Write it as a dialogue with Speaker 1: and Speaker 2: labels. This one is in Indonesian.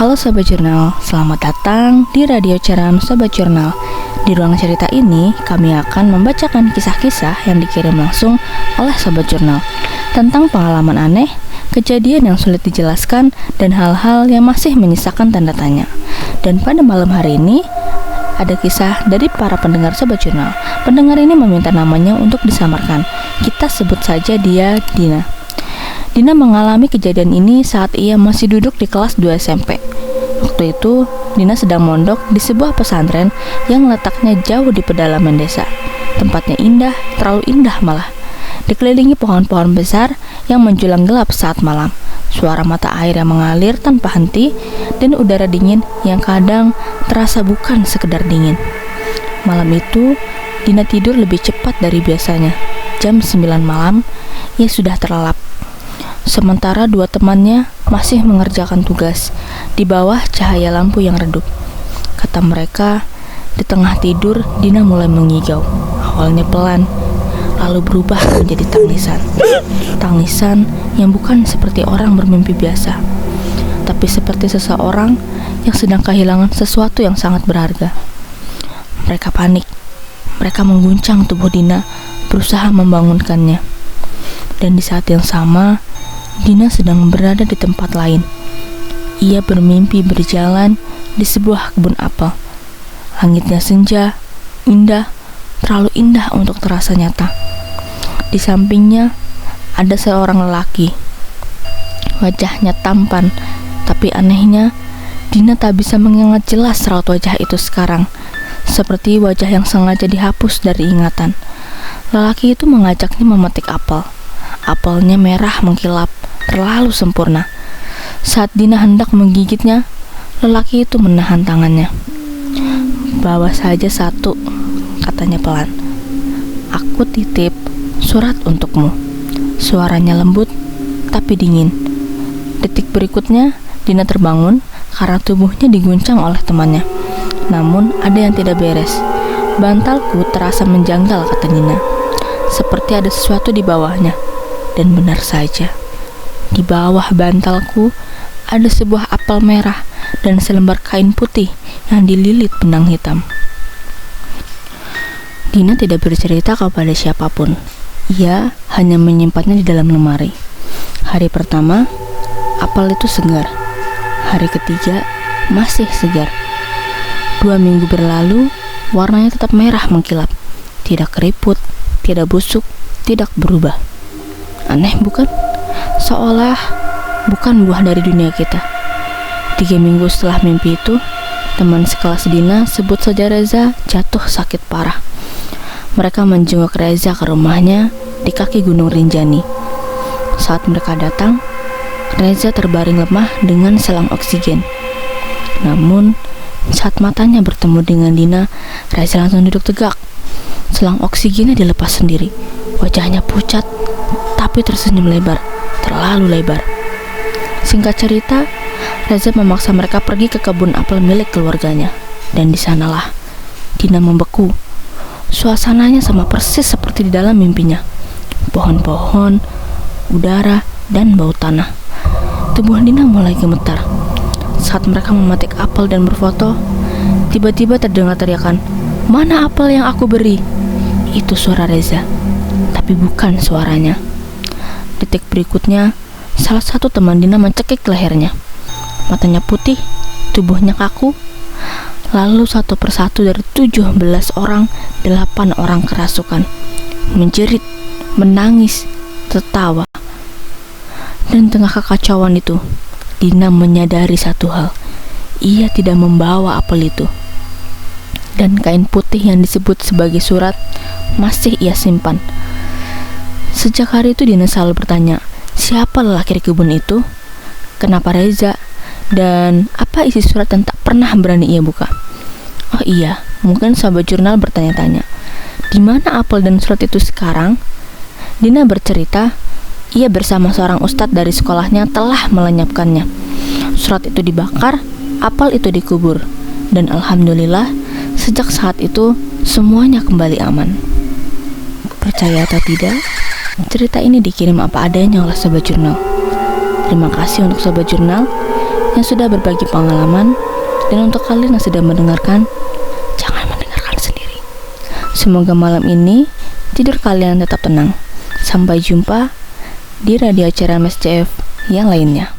Speaker 1: Halo Sobat Jurnal, selamat datang di Radio Ceram Sobat Jurnal. Di ruang cerita ini, kami akan membacakan kisah-kisah yang dikirim langsung oleh Sobat Jurnal tentang pengalaman aneh, kejadian yang sulit dijelaskan, dan hal-hal yang masih menyisakan tanda tanya. Dan pada malam hari ini, ada kisah dari para pendengar Sobat Jurnal. Pendengar ini meminta namanya untuk disamarkan. Kita sebut saja dia Dina. Dina mengalami kejadian ini saat ia masih duduk di kelas 2 SMP. Waktu itu, Dina sedang mondok di sebuah pesantren yang letaknya jauh di pedalaman desa. Tempatnya indah, terlalu indah malah. Dikelilingi pohon-pohon besar yang menjulang gelap saat malam. Suara mata air yang mengalir tanpa henti dan udara dingin yang kadang terasa bukan sekedar dingin. Malam itu, Dina tidur lebih cepat dari biasanya. Jam 9 malam, ia sudah terlelap. Sementara dua temannya masih mengerjakan tugas di bawah cahaya lampu yang redup. Kata mereka, di tengah tidur Dina mulai mengigau. Awalnya pelan, lalu berubah menjadi tangisan. Tangisan yang bukan seperti orang bermimpi biasa, tapi seperti seseorang yang sedang kehilangan sesuatu yang sangat berharga. Mereka panik. Mereka mengguncang tubuh Dina, berusaha membangunkannya. Dan di saat yang sama, Dina sedang berada di tempat lain. Ia bermimpi berjalan di sebuah kebun apel. Langitnya senja, indah, terlalu indah untuk terasa nyata. Di sampingnya ada seorang lelaki. Wajahnya tampan, tapi anehnya Dina tak bisa mengingat jelas raut wajah itu sekarang, seperti wajah yang sengaja dihapus dari ingatan. Lelaki itu mengajaknya memetik apel. Apelnya merah mengkilap, terlalu sempurna. Saat Dina hendak menggigitnya, lelaki itu menahan tangannya. "Bawa saja satu," katanya pelan. "Aku titip surat untukmu." Suaranya lembut, tapi dingin. Detik berikutnya, Dina terbangun karena tubuhnya diguncang oleh temannya. Namun, ada yang tidak beres. "Bantalku terasa menjanggal," kata Dina. "Seperti ada sesuatu di bawahnya." Dan benar saja. Di bawah bantalku ada sebuah apel merah dan selembar kain putih yang dililit benang hitam. Dina tidak bercerita kepada siapapun. Ia hanya menyimpannya di dalam lemari. Hari pertama, apel itu segar. Hari ketiga, masih segar. 2 minggu berlalu, warnanya tetap merah mengkilap. Tidak keriput, tidak busuk, tidak berubah. Aneh bukan? Seolah bukan buah dari dunia kita. 3 minggu setelah mimpi itu, teman sekelas Dina, sebut saja Reza, jatuh sakit parah. Mereka menjenguk Reza ke rumahnya di kaki Gunung Rinjani. Saat mereka datang, Reza terbaring lemah dengan selang oksigen. Namun, saat matanya bertemu dengan Dina, Reza langsung duduk tegak. Selang oksigennya dilepas sendiri. Wajahnya pucat, tapi tersenyum lebar, terlalu lebar. Singkat cerita, Reza memaksa mereka pergi ke kebun apel milik keluarganya. Dan di sanalah Dina membeku. Suasananya sama persis seperti di dalam mimpinya. Pohon-pohon, udara, dan bau tanah. Tubuh Dina mulai gemetar. Saat mereka memetik apel dan berfoto, tiba-tiba terdengar teriakan, "Mana apel yang aku beri?" Itu suara Reza, tapi bukan suaranya. Detik berikutnya, salah satu teman Dina mencekik lehernya. Matanya putih, tubuhnya kaku. Lalu satu persatu dari 17 orang, 8 orang kerasukan, menjerit, menangis, tertawa. Dan tengah kekacauan itu, Dina menyadari satu hal. Ia tidak membawa apel itu. Dan kain putih yang disebut sebagai surat masih ia simpan. Sejak hari itu Dina selalu bertanya, siapa lelaki di kebun itu? Kenapa Reza? Dan apa isi surat yang tak pernah berani ia buka? Oh iya, mungkin Sobat Jurnal bertanya-tanya, di mana apel dan surat itu sekarang? Dina bercerita, ia bersama seorang ustadz dari sekolahnya telah melenyapkannya. Surat itu dibakar, apel itu dikubur. Dan alhamdulillah, sejak saat itu semuanya kembali aman. Percaya atau tidak, cerita ini dikirim apa adanya oleh Sobat Jurnal. Terima kasih untuk Sobat Jurnal yang sudah berbagi pengalaman, dan untuk kalian yang sedang mendengarkan, jangan mendengarkan sendiri. Semoga malam ini tidur kalian tetap tenang. Sampai jumpa di radio acara MSCF yang lainnya.